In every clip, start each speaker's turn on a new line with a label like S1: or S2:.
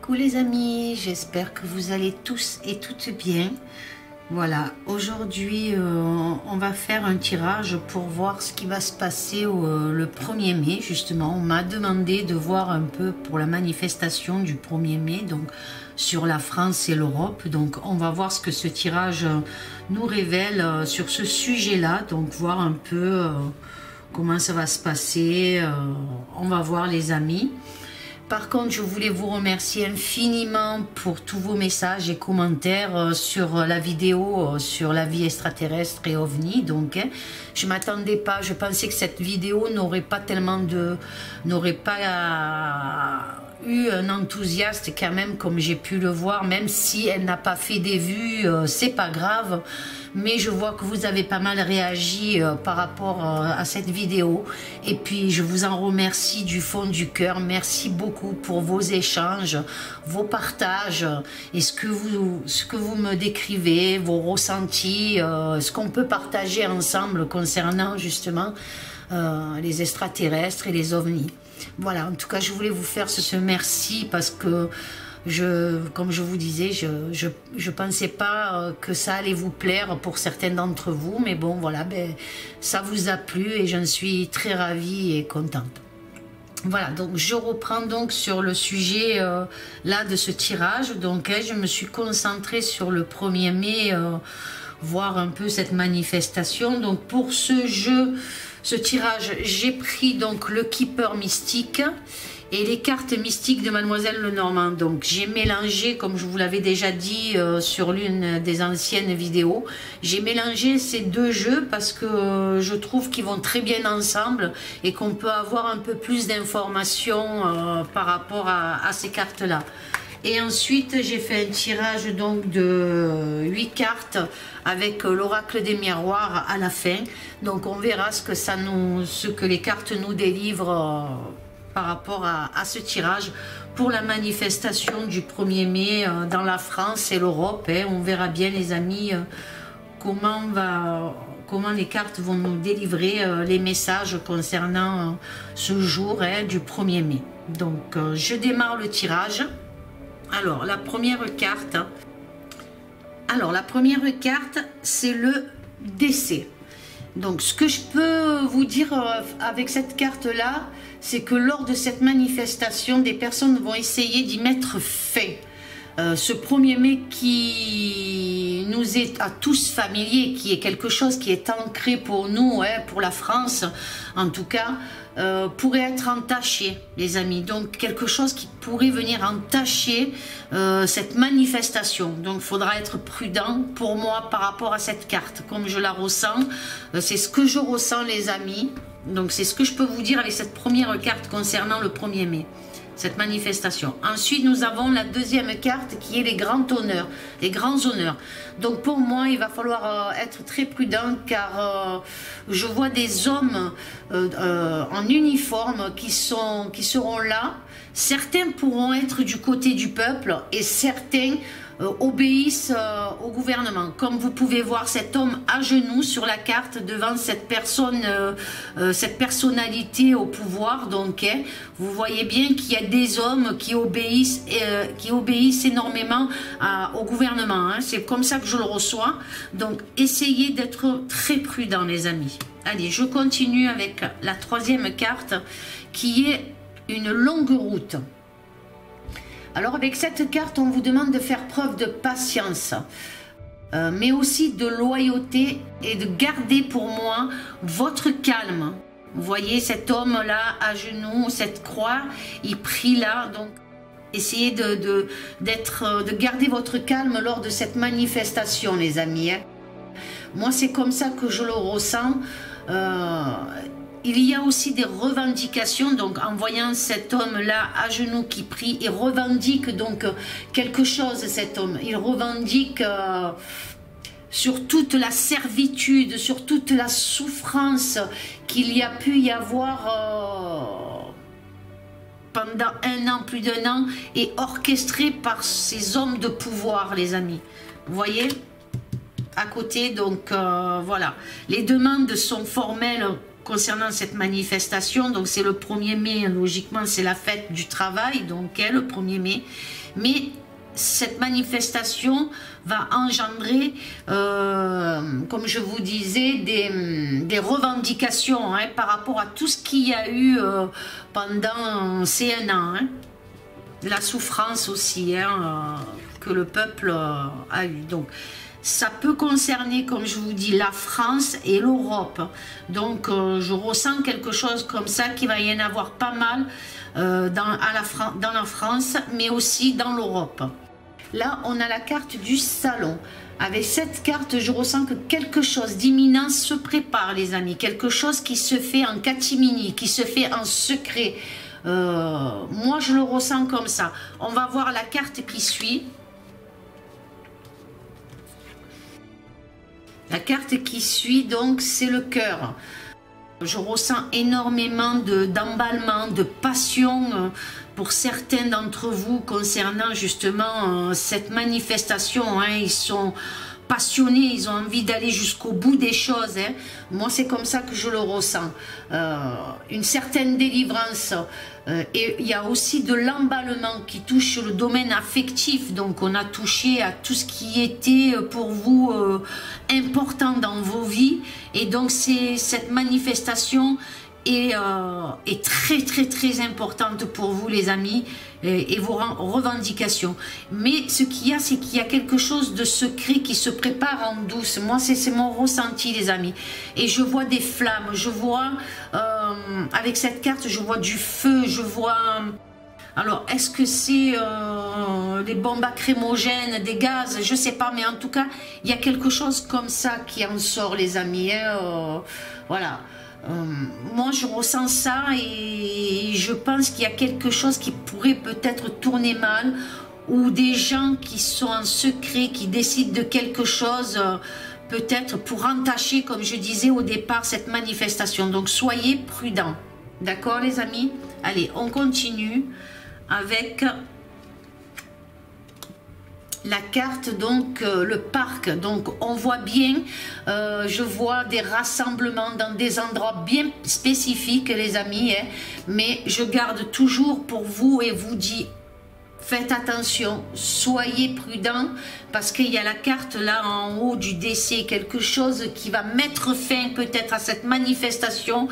S1: Coucou les amis, j'espère que vous allez tous et toutes bien. Voilà, aujourd'hui on va faire un tirage pour voir ce qui va se passer le 1er mai justement. On m'a demandé de voir un peu pour la manifestation du 1er mai, donc sur la France et l'Europe. Donc on va voir ce que ce tirage nous révèle sur ce sujet-là, donc voir un peu comment ça va se passer. On va voir les amis. Par contre, je voulais vous remercier infiniment pour tous vos messages et commentaires sur la vidéo sur la vie extraterrestre et OVNI. Donc, je m'attendais pas, je pensais que cette vidéo n'aurait pas eu un enthousiaste quand même comme j'ai pu le voir, même si elle n'a pas fait des vues, c'est pas grave. Mais je vois que vous avez pas mal réagi par rapport à cette vidéo. Et puis je vous en remercie du fond du cœur. Merci beaucoup pour vos échanges, vos partages et ce que vous me décrivez, vos ressentis, ce qu'on peut partager ensemble concernant justement les extraterrestres et les ovnis. Voilà, en tout cas je voulais vous faire ce merci parce que comme je vous disais, je pensais pas que ça allait vous plaire pour certains d'entre vous, mais bon voilà, ça vous a plu et j'en suis très ravie et contente. Voilà, donc je reprends donc sur le sujet là de ce tirage. Donc je me suis concentrée sur le 1er mai, voir un peu cette manifestation. Donc pour ce tirage, j'ai pris donc le Keeper mystique et les cartes mystiques de Mademoiselle Lenormand. Donc j'ai mélangé, comme je vous l'avais déjà dit sur l'une des anciennes vidéos, j'ai mélangé ces deux jeux parce que je trouve qu'ils vont très bien ensemble et qu'on peut avoir un peu plus d'informations par rapport à ces cartes-là. Et ensuite, j'ai fait un tirage donc de 8 cartes avec l'oracle des miroirs à la fin. Donc on verra ce que les cartes nous délivrent par rapport à ce tirage pour la manifestation du 1er mai dans la France et l'Europe. On verra bien les amis comment les cartes vont nous délivrer les messages concernant ce jour du 1er mai. Donc je démarre le tirage. Alors la première carte, c'est le décès. Donc ce que je peux vous dire avec cette carte là, c'est que lors de cette manifestation, des personnes vont essayer d'y mettre fin. Ce 1er mai qui nous est à tous familier, qui est quelque chose qui est ancré pour nous, pour la France en tout cas, pourrait être entaché, les amis. Donc quelque chose qui pourrait venir entacher cette manifestation. Donc il faudra être prudent pour moi par rapport à cette carte, comme je la ressens. C'est ce que je ressens, les amis. Donc c'est ce que je peux vous dire avec cette première carte concernant le 1er mai, cette manifestation. Ensuite nous avons la deuxième carte qui est les grands honneurs, les grands honneurs. Donc pour moi il va falloir être très prudent car je vois des hommes en uniforme qui seront là. Certains pourront être du côté du peuple et certains obéissent au gouvernement. Comme vous pouvez voir cet homme à genoux sur la carte devant cette personne, cette personnalité au pouvoir. Donc vous voyez bien qu'il y a des hommes qui obéissent énormément au gouvernement. C'est comme ça que je le reçois. Donc essayez d'être très prudent, les amis. Allez, je continue avec la troisième carte qui est une longue route. Alors avec cette carte, on vous demande de faire preuve de patience, mais aussi de loyauté et de garder pour moi votre calme. Vous voyez cet homme-là à genoux, cette croix, il prie là. Donc essayez de garder votre calme lors de cette manifestation, les amis. Moi, c'est comme ça que je le ressens. Il y a aussi des revendications, donc en voyant cet homme-là à genoux qui prie, il revendique donc quelque chose, cet homme. Il revendique sur toute la servitude, sur toute la souffrance qu'il y a pu y avoir pendant un an, plus d'un an, et orchestré par ces hommes de pouvoir, les amis. Vous voyez ? À côté, donc voilà. Les demandes sont formelles concernant cette manifestation. Donc c'est le 1er mai, logiquement c'est la fête du travail, donc le 1er mai. Mais cette manifestation va engendrer, comme je vous disais, des revendications par rapport à tout ce qu'il y a eu pendant ces 1 an. La souffrance aussi que le peuple a eu. Donc, ça peut concerner, comme je vous dis, la France et l'Europe. Donc, je ressens quelque chose comme ça, qu'il va y en avoir pas mal dans la France, mais aussi dans l'Europe. Là, on a la carte du salon. Avec cette carte, je ressens que quelque chose d'imminent se prépare, les amis. Quelque chose qui se fait en catimini, qui se fait en secret. Moi, je le ressens comme ça. On va voir la carte qui suit. La carte qui suit, donc, c'est le cœur. Je ressens énormément d'emballement, de passion pour certains d'entre vous concernant justement cette manifestation. Ils sont passionnés, ils ont envie d'aller jusqu'au bout des choses. Moi, c'est comme ça que je le ressens. Une certaine délivrance. Et il y a aussi de l'emballement qui touche le domaine affectif. Donc, on a touché à tout ce qui était pour vous important dans vos vies. Et donc, cette manifestation est très importante pour vous, les amis, et vos revendications. Mais ce qu'il y a, c'est qu'il y a quelque chose de secret qui se prépare en douce. Moi, c'est mon ressenti, les amis. Et je vois des flammes, je vois, avec cette carte, je vois du feu, je vois... Alors, est-ce que c'est des bombes lacrymogènes, des gaz? Je sais pas, mais en tout cas, il y a quelque chose comme ça qui en sort, les amis. Voilà. Moi, je ressens ça et je pense qu'il y a quelque chose qui pourrait peut-être tourner mal, ou des gens qui sont en secret, qui décident de quelque chose, peut-être pour entacher, comme je disais au départ, cette manifestation. Donc, soyez prudents. D'accord, les amis? Allez, on continue avec la carte, donc le parc. Donc on voit bien, je vois des rassemblements dans des endroits bien spécifiques, les amis, mais je garde toujours pour vous et vous dis, faites attention, soyez prudents, parce qu'il y a la carte là en haut du décès, quelque chose qui va mettre fin peut-être à cette manifestation.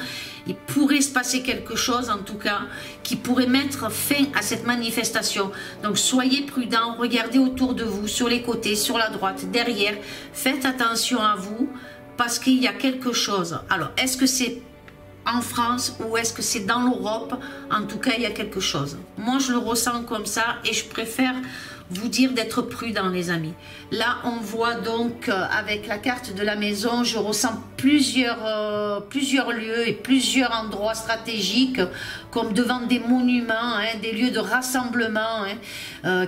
S1: Il pourrait se passer quelque chose, en tout cas, qui pourrait mettre fin à cette manifestation. Donc, soyez prudents, regardez autour de vous, sur les côtés, sur la droite, derrière. Faites attention à vous, parce qu'il y a quelque chose. Alors, est-ce que c'est en France ou est-ce que c'est dans l'Europe? En tout cas, il y a quelque chose. Moi, je le ressens comme ça et je préfère vous dire d'être prudent, les amis. Là, on voit donc avec la carte de la maison, je ressens plusieurs lieux et plusieurs endroits stratégiques, comme devant des monuments, des lieux de rassemblement,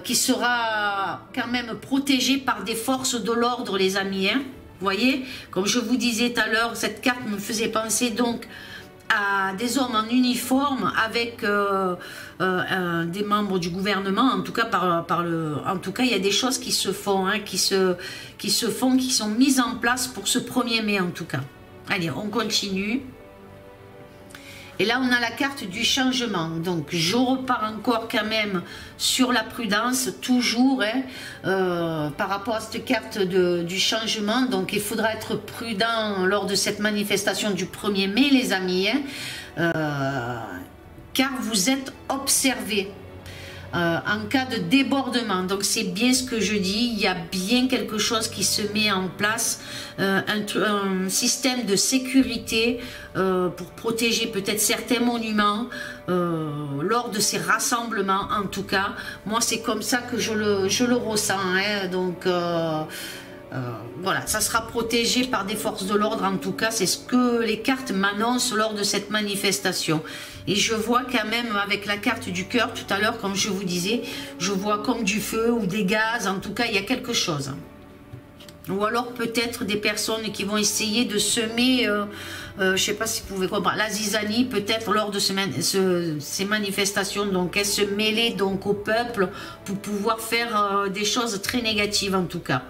S1: qui sera quand même protégé par des forces de l'ordre, les amis. Vous voyez, comme je vous disais tout à l'heure, cette carte me faisait penser donc à des hommes en uniforme avec des membres du gouvernement. En tout cas, en tout cas, il y a des choses qui se font, qui sont mises en place pour ce 1er mai en tout cas. Allez, on continue. Et là, on a la carte du changement. Donc, je repars encore quand même sur la prudence, toujours, par rapport à cette carte du changement. Donc, il faudra être prudent lors de cette manifestation du 1er mai, les amis, car vous êtes observés en cas de débordement. Donc, c'est bien ce que je dis. Il y a bien quelque chose qui se met en place, un système de sécurité pour protéger peut-être certains monuments lors de ces rassemblements. En tout cas, moi, c'est comme ça que je le ressens. Donc, voilà, ça sera protégé par des forces de l'ordre. En tout cas, c'est ce que les cartes m'annoncent lors de cette manifestation. Et je vois quand même avec la carte du cœur, tout à l'heure, comme je vous disais, je vois comme du feu ou des gaz. En tout cas, il y a quelque chose. Ou alors peut-être des personnes qui vont essayer de semer, je ne sais pas si vous pouvez comprendre, la zizanie peut-être lors de ces manifestations. Donc, elles se mêler donc au peuple pour pouvoir faire des choses très négatives en tout cas.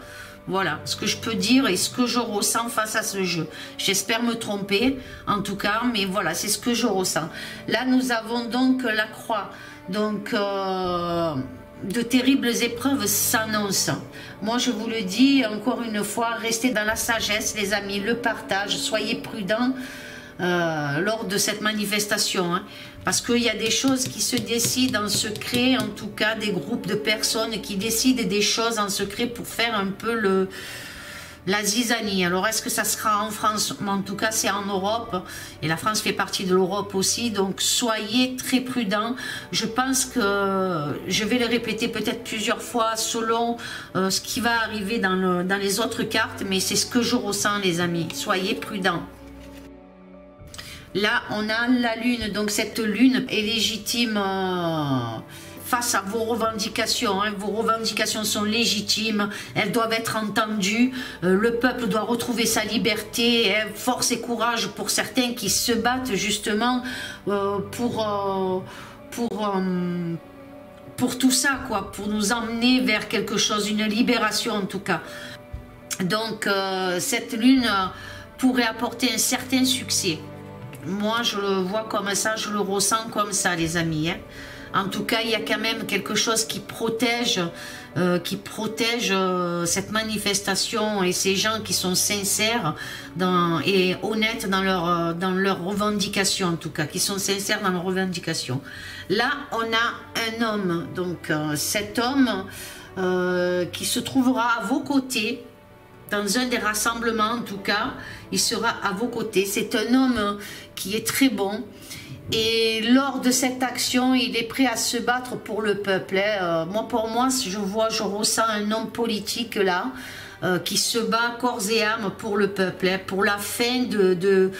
S1: Voilà ce que je peux dire et ce que je ressens face à ce jeu. J'espère me tromper en tout cas, mais voilà, c'est ce que je ressens. Là, nous avons donc la croix. Donc, de terribles épreuves s'annoncent. Moi, je vous le dis encore une fois, restez dans la sagesse, les amis, le partage, soyez prudents lors de cette manifestation. Hein, parce qu'il y a des choses qui se décident en secret, en tout cas des groupes de personnes qui décident des choses en secret pour faire un peu la zizanie. Alors, est-ce que ça sera en France? Mais en tout cas, c'est en Europe. Et la France fait partie de l'Europe aussi. Donc, soyez très prudents. Je pense que je vais le répéter peut-être plusieurs fois selon ce qui va arriver dans les autres cartes. Mais c'est ce que je ressens, les amis. Soyez prudents. Là, on a la lune. Donc, cette lune est légitime face à vos revendications. Hein. Vos revendications sont légitimes. Elles doivent être entendues. Le peuple doit retrouver sa liberté. Hein. Force et courage pour certains qui se battent justement pour tout ça, quoi. Pour nous emmener vers quelque chose, une libération en tout cas. Donc, cette lune pourrait apporter un certain succès. Moi, je le vois comme ça, je le ressens comme ça, les amis. Hein. En tout cas, il y a quand même quelque chose qui protège cette manifestation et ces gens qui sont sincères et honnêtes dans leurs revendications, en tout cas, qui sont sincères dans leurs revendications. Là, on a un homme, donc cet homme qui se trouvera à vos côtés, dans un des rassemblements en tout cas, il sera à vos côtés. C'est un homme qui est très bon et lors de cette action, il est prêt à se battre pour le peuple. Hein. Pour moi, je ressens un homme politique là, qui se bat corps et âme pour le peuple, hein, pour la fin de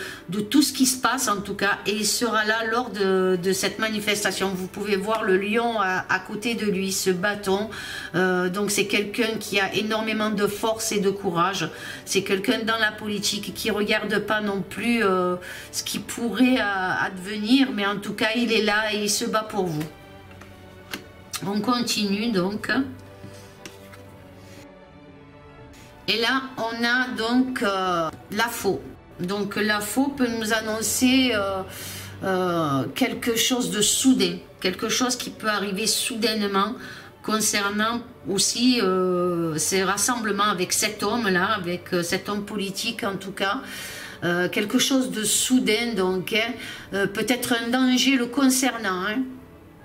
S1: tout ce qui se passe en tout cas, et il sera là lors de cette manifestation. Vous pouvez voir le lion à côté de lui, ce bâton, donc c'est quelqu'un qui a énormément de force et de courage, c'est quelqu'un dans la politique qui ne regarde pas non plus ce qui pourrait advenir, mais en tout cas il est là et il se bat pour vous. On continue donc. Et là, on a donc la faux. Donc la faux peut nous annoncer quelque chose de soudain, quelque chose qui peut arriver soudainement concernant aussi ces rassemblements avec cet homme-là, avec cet homme politique en tout cas. Quelque chose de soudain, donc hein, peut-être un danger le concernant. Hein.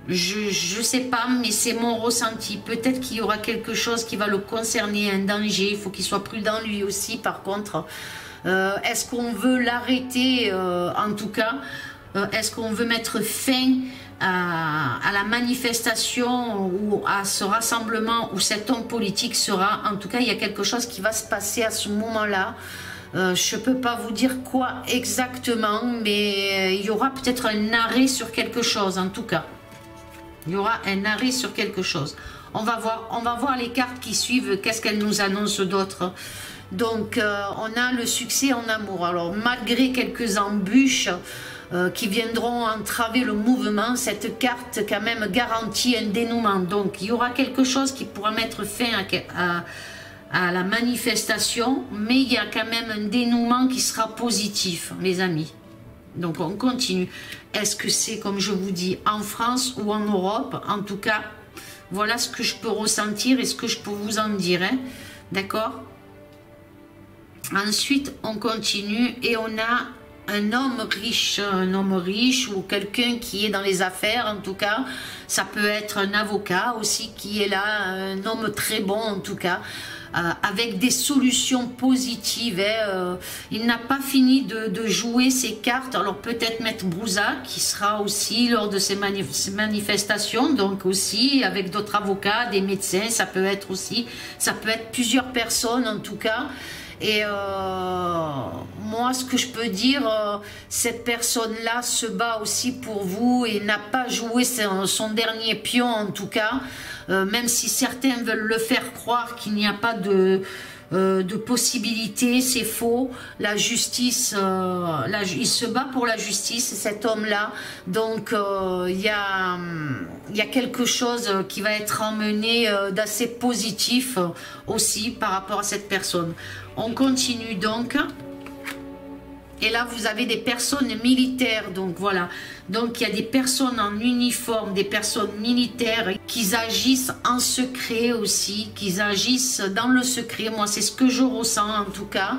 S1: Je sais pas, mais c'est mon ressenti. Peut-être qu'il y aura quelque chose qui va le concerner, un danger. Il faut qu'il soit prudent lui aussi, par contre. Est-ce qu'on veut l'arrêter, en tout cas? Est-ce qu'on veut mettre fin à la manifestation ou à ce rassemblement où cet homme politique sera? En tout cas, il y a quelque chose qui va se passer à ce moment-là. Je ne peux pas vous dire quoi exactement, mais il y aura peut-être un arrêt sur quelque chose, en tout cas. Il y aura un arrêt sur quelque chose. On va voir les cartes qui suivent, qu'est-ce qu'elles nous annoncent d'autres. Donc, on a le succès en amour. Alors, malgré quelques embûches qui viendront entraver le mouvement, cette carte quand même garantit un dénouement. Donc, il y aura quelque chose qui pourra mettre fin à la manifestation, mais il y a quand même un dénouement qui sera positif, les amis. Donc on continue. Est-ce que c'est, comme je vous dis, en France ou en Europe? En tout cas, voilà ce que je peux ressentir et ce que je peux vous en dire. Hein. D'accord? Ensuite, on continue et on a un homme riche ou quelqu'un qui est dans les affaires, en tout cas. Ça peut être un avocat aussi qui est là, un homme très bon en tout cas. Avec des solutions positives. Hein. Il n'a pas fini de jouer ses cartes. Alors peut-être Maître Brouza qui sera aussi lors de ces manifestations, donc aussi avec d'autres avocats, des médecins, ça peut être plusieurs personnes en tout cas. Et moi, ce que je peux dire, cette personne-là se bat aussi pour vous et n'a pas joué son dernier pion en tout cas. Même si certains veulent le faire croire qu'il n'y a pas de de possibilités, c'est faux. La justice, il se bat pour la justice, cet homme-là. Donc il y a quelque chose qui va être emmené d'assez positif aussi par rapport à cette personne. On continue donc. Et là, vous avez des personnes militaires, donc voilà. Donc, il y a des personnes en uniforme, des personnes militaires qui agissent en secret aussi, qui agissent dans le secret. Moi, c'est ce que je ressens en tout cas.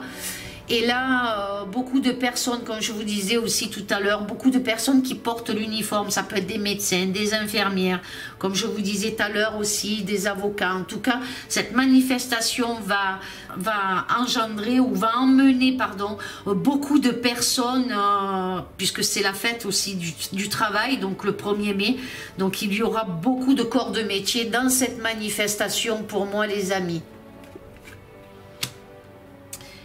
S1: Et là, beaucoup de personnes, comme je vous disais aussi tout à l'heure, beaucoup de personnes qui portent l'uniforme, ça peut être des médecins, des infirmières, comme je vous disais tout à l'heure aussi, des avocats. En tout cas, cette manifestation va engendrer ou va emmener, pardon, beaucoup de personnes, puisque c'est la fête aussi du travail, donc le 1er mai. Donc il y aura beaucoup de corps de métier dans cette manifestation pour moi, les amis.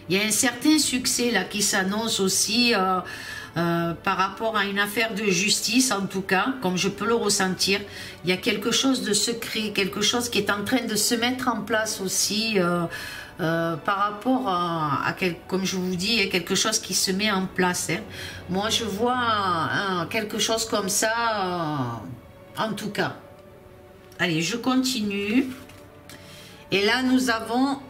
S1: Il y a un certain succès là qui s'annonce aussi par rapport à une affaire de justice, en tout cas, comme je peux le ressentir. Il y a quelque chose de secret, quelque chose qui est en train de se mettre en place aussi par rapport comme je vous dis, il y a quelque chose qui se met en place. Hein. Moi, je vois quelque chose comme ça, en tout cas. Allez, je continue. Et là, nous avons...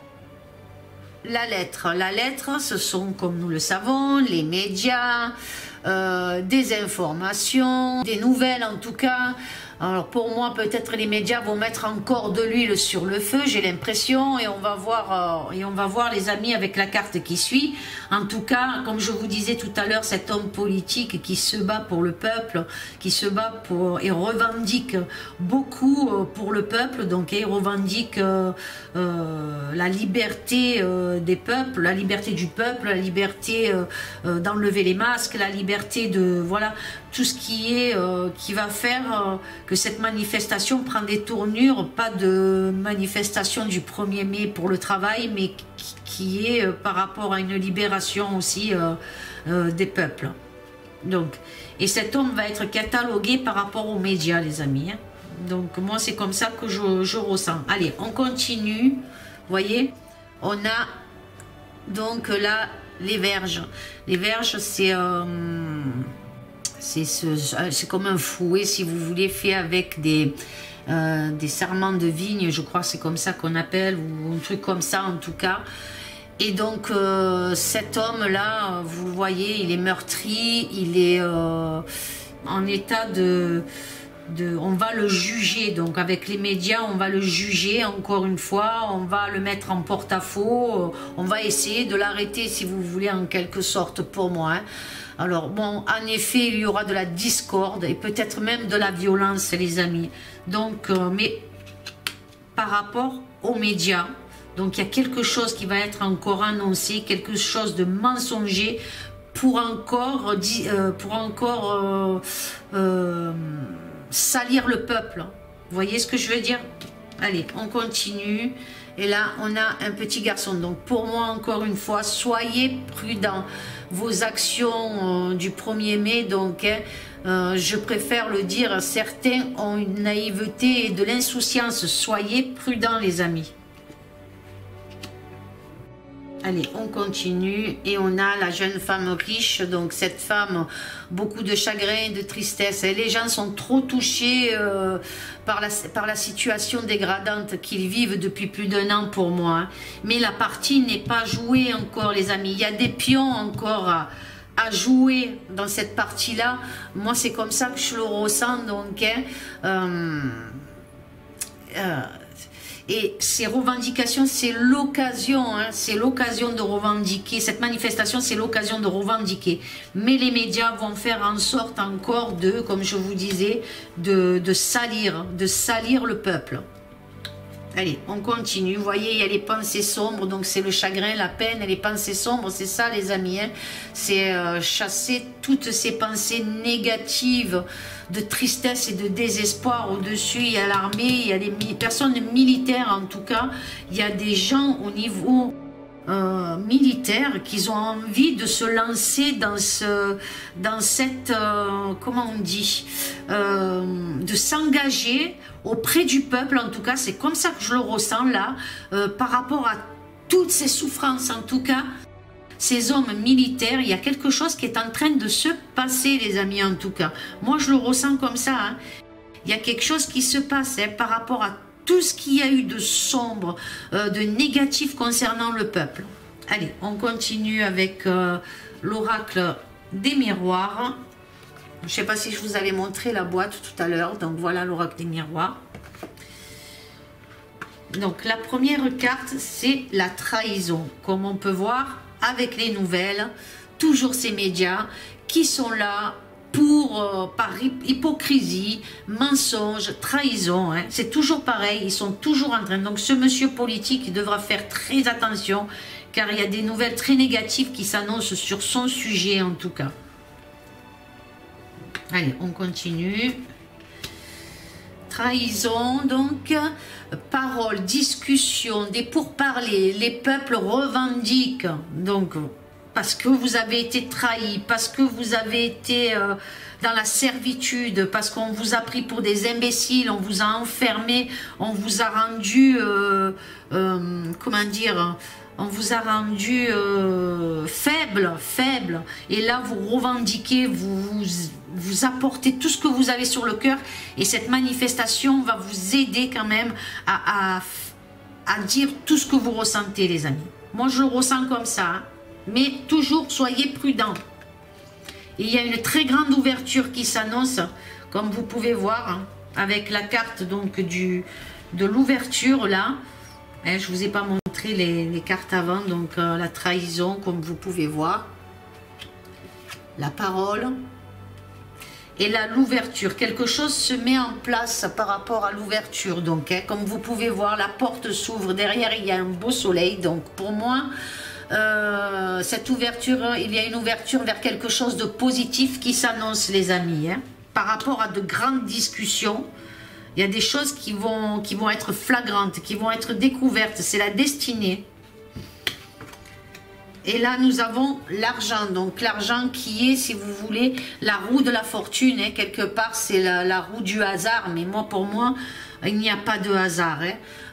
S1: la lettre. La lettre, ce sont, comme nous le savons, les médias, des informations, des nouvelles en tout cas. Alors pour moi, peut-être les médias vont mettre encore de l'huile sur le feu, j'ai l'impression, et on va voir les amis avec la carte qui suit. En tout cas, comme je vous disais tout à l'heure, cet homme politique qui se bat pour le peuple, qui se bat pour et revendique beaucoup pour le peuple, donc il revendique la liberté des peuples, la liberté du peuple, la liberté d'enlever les masques, la liberté de voilà tout ce qui va faire que cette manifestation prend des tournures, pas de manifestation du 1er mai pour le travail, mais qui est par rapport à une libération aussi des peuples. Donc, et cet homme va être catalogué par rapport aux médias, les amis. Hein. Donc moi, c'est comme ça que je ressens. Allez, on continue. Vous voyez, on a donc là les verges. Les verges, c'est comme un fouet, si vous voulez, fait avec des sarments de vigne, je crois que c'est comme ça qu'on appelle, ou un truc comme ça en tout cas. Et donc cet homme-là, vous voyez, il est meurtri, il est en état on va le juger, donc avec les médias, on va le juger encore une fois, on va le mettre en porte-à-faux, on va essayer de l'arrêter, si vous voulez, en quelque sorte, pour moi. Hein. Alors, bon, en effet, il y aura de la discorde et peut-être même de la violence, les amis. Donc, mais par rapport aux médias, donc il y a quelque chose qui va être encore annoncé, quelque chose de mensonger pour encore salir le peuple. Vous voyez ce que je veux dire? Allez, on continue. Et là, on a un petit garçon. Donc, pour moi, encore une fois, soyez prudents. Vos actions du 1er mai, donc, je préfère le dire, certains ont une naïveté et de l'insouciance. Soyez prudents, les amis. Allez, on continue et on a la jeune femme riche, donc cette femme, beaucoup de chagrin, de tristesse. Et les gens sont trop touchés par la situation dégradante qu'ils vivent depuis plus d'1 an pour moi. Hein. Mais la partie n'est pas jouée encore, les amis. Il y a des pions encore à jouer dans cette partie-là. Moi, c'est comme ça que je le ressens. Donc, et ces revendications, c'est l'occasion, hein, c'est l'occasion de revendiquer. Cette manifestation, c'est l'occasion de revendiquer. Mais les médias vont faire en sorte encore de, comme je vous disais, de salir le peuple. Allez, on continue. Vous voyez, il y a les pensées sombres, donc c'est le chagrin, la peine, et les pensées sombres, c'est ça, les amis. Hein, c'est chasser toutes ces pensées négatives de tristesse et de désespoir au-dessus. Il y a l'armée, il y a des personnes militaires, en tout cas. Il y a des gens au niveau militaire qui ont envie de se lancer dans cette, comment on dit, de s'engager auprès du peuple. En tout cas, c'est comme ça que je le ressens là, par rapport à toutes ces souffrances, en tout cas, ces hommes militaires, il y a quelque chose qui est en train de se passer, les amis, en tout cas. Moi, je le ressens comme ça. Hein. Il y a quelque chose qui se passe hein, par rapport à tout ce qu'il y a eu de sombre, de négatif concernant le peuple. Allez, on continue avec l'oracle des miroirs. Je ne sais pas si je vous avais montré la boîte tout à l'heure. Donc, voilà l'oracle des miroirs. Donc, la première carte, c'est la trahison. Comme on peut voir, avec les nouvelles, toujours ces médias qui sont là pour, par hypocrisie, mensonge, trahison. Hein. C'est toujours pareil, ils sont toujours en train. Donc ce monsieur politique, il devra faire très attention, car il y a des nouvelles très négatives qui s'annoncent sur son sujet en tout cas. Allez, on continue. Trahison, donc, parole, discussion, des pourparlers, les peuples revendiquent, donc, parce que vous avez été trahi, parce que vous avez été dans la servitude, parce qu'on vous a pris pour des imbéciles, on vous a enfermé, on vous a rendu, comment dire, on vous a rendu faible, et là vous revendiquez, vous apportez tout ce que vous avez sur le cœur, et cette manifestation va vous aider quand même à dire tout ce que vous ressentez, les amis. Moi je le ressens comme ça, hein. Mais toujours soyez prudents. Il y a une très grande ouverture qui s'annonce, comme vous pouvez voir, hein, avec la carte donc de l'ouverture là. Hein, je ne vous ai pas montré les cartes avant, donc la trahison, comme vous pouvez voir. La parole. Et là, l'ouverture. Quelque chose se met en place par rapport à l'ouverture. Donc, hein, comme vous pouvez voir, la porte s'ouvre. Derrière, il y a un beau soleil. Donc, pour moi, cette ouverture, il y a une ouverture vers quelque chose de positif qui s'annonce, les amis. Hein. Par rapport à de grandes discussions, il y a des choses qui vont être flagrantes, qui vont être découvertes. C'est la destinée. Et là, nous avons l'argent. Donc, l'argent qui est, si vous voulez, la roue de la fortune. Hein. Quelque part, c'est la roue du hasard. Mais moi, pour moi, il n'y a pas de hasard.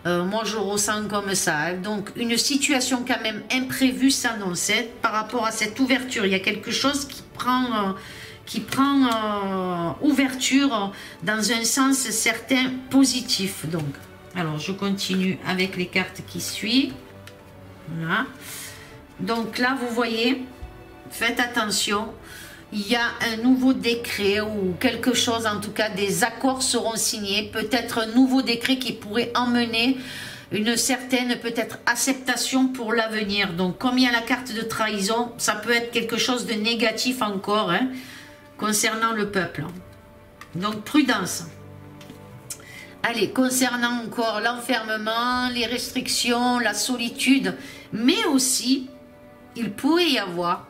S1: Hein. Moi, je ressens comme ça. Hein. Donc, une situation quand même imprévue s'annonce. Hein. Par rapport à cette ouverture, il y a quelque chose qui prend ouverture dans un sens certain positif. Donc, alors, je continue avec les cartes qui suivent. Voilà. Donc là, vous voyez, faites attention, il y a un nouveau décret ou quelque chose, en tout cas, des accords seront signés. Peut-être un nouveau décret qui pourrait emmener une certaine, peut-être, acceptation pour l'avenir. Donc, comme il y a la carte de trahison, ça peut être quelque chose de négatif encore, hein, concernant le peuple. Donc, prudence. Allez, concernant encore l'enfermement, les restrictions, la solitude, mais aussi... il pourrait y avoir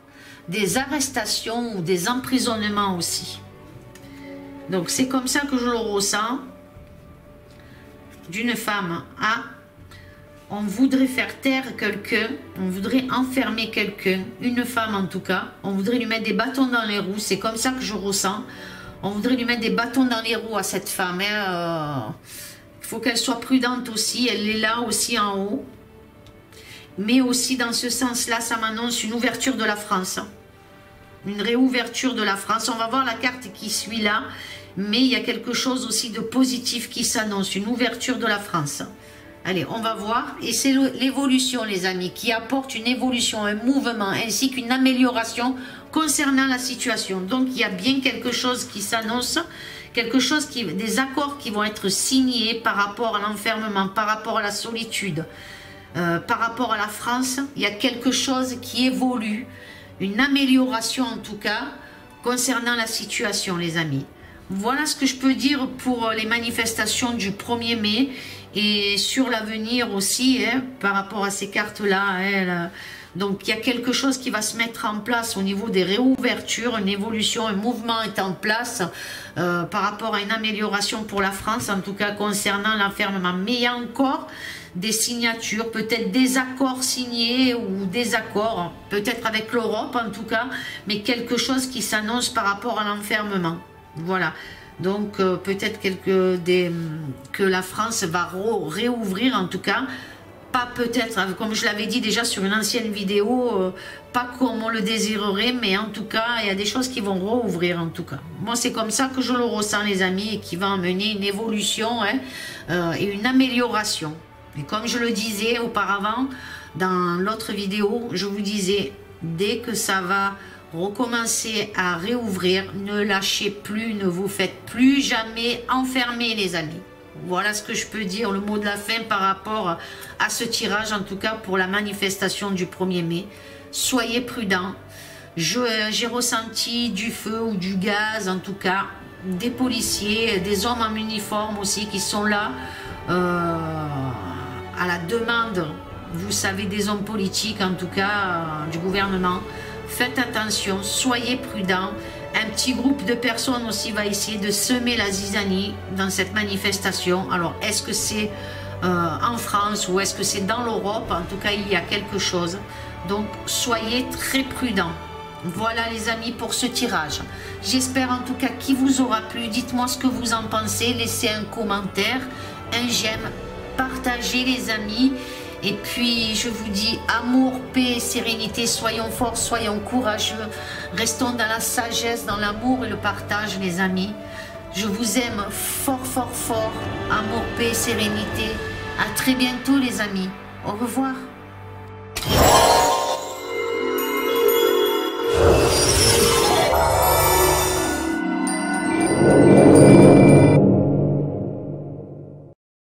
S1: des arrestations ou des emprisonnements aussi. Donc, c'est comme ça que je le ressens. D'une femme à... on voudrait faire taire quelqu'un, on voudrait enfermer quelqu'un, une femme en tout cas. On voudrait lui mettre des bâtons dans les roues. C'est comme ça que je ressens. On voudrait lui mettre des bâtons dans les roues à cette femme. Hein. Il faut qu'elle soit prudente aussi. Elle est là aussi en haut. Mais aussi dans ce sens-là, ça m'annonce une ouverture de la France. Une réouverture de la France. On va voir la carte qui suit là. Mais il y a quelque chose aussi de positif qui s'annonce. Une ouverture de la France. Allez, on va voir. Et c'est l'évolution, les amis, qui apporte une évolution, un mouvement, ainsi qu'une amélioration concernant la situation. Donc, il y a bien quelque chose qui s'annonce. Quelque chose des accords qui vont être signés par rapport à l'enfermement, par rapport à la solitude. Par rapport à la France, il y a quelque chose qui évolue, une amélioration en tout cas, concernant la situation, les amis. Voilà ce que je peux dire pour les manifestations du 1er mai et sur l'avenir aussi, hein, par rapport à ces cartes-là. Hein, donc, il y a quelque chose qui va se mettre en place au niveau des réouvertures, une évolution, un mouvement est en place par rapport à une amélioration pour la France, en tout cas concernant l'enfermement. Mais il y a encore... des signatures, peut-être des accords signés ou des accords, peut-être avec l'Europe en tout cas, mais quelque chose qui s'annonce par rapport à l'enfermement. Voilà. Donc peut-être que la France va réouvrir en tout cas pas peut-être, comme je l'avais dit déjà sur une ancienne vidéo, pas comme on le désirerait, mais en tout cas, il y a des choses qui vont rouvrir en tout cas. Moi, c'est comme ça que je le ressens, les amis, et qui va amener une évolution et une amélioration. Et comme je le disais auparavant, dans l'autre vidéo, je vous disais, dès que ça va recommencer à réouvrir, ne lâchez plus, ne vous faites plus jamais enfermer, les amis. Voilà ce que je peux dire, le mot de la fin par rapport à ce tirage, en tout cas pour la manifestation du 1er mai. Soyez prudents. J'ai ressenti du feu ou du gaz, en tout cas, des policiers, des hommes en uniforme aussi qui sont là à la demande, vous savez, des hommes politiques, en tout cas du gouvernement. Faites attention, soyez prudents. Un petit groupe de personnes aussi va essayer de semer la zizanie dans cette manifestation. Alors, est-ce que c'est en France ou est-ce que c'est dans l'Europe? En tout cas, il y a quelque chose. Donc, soyez très prudents. Voilà, les amis, pour ce tirage. J'espère en tout cas qu'il vous aura plu. Dites-moi ce que vous en pensez. Laissez un commentaire, un j'aime, partagez, les amis. Et puis, je vous dis amour, paix, sérénité, soyons forts, soyons courageux. Restons dans la sagesse, dans l'amour et le partage, les amis. Je vous aime fort, fort, fort. Amour, paix, sérénité. À très bientôt, les amis. Au revoir.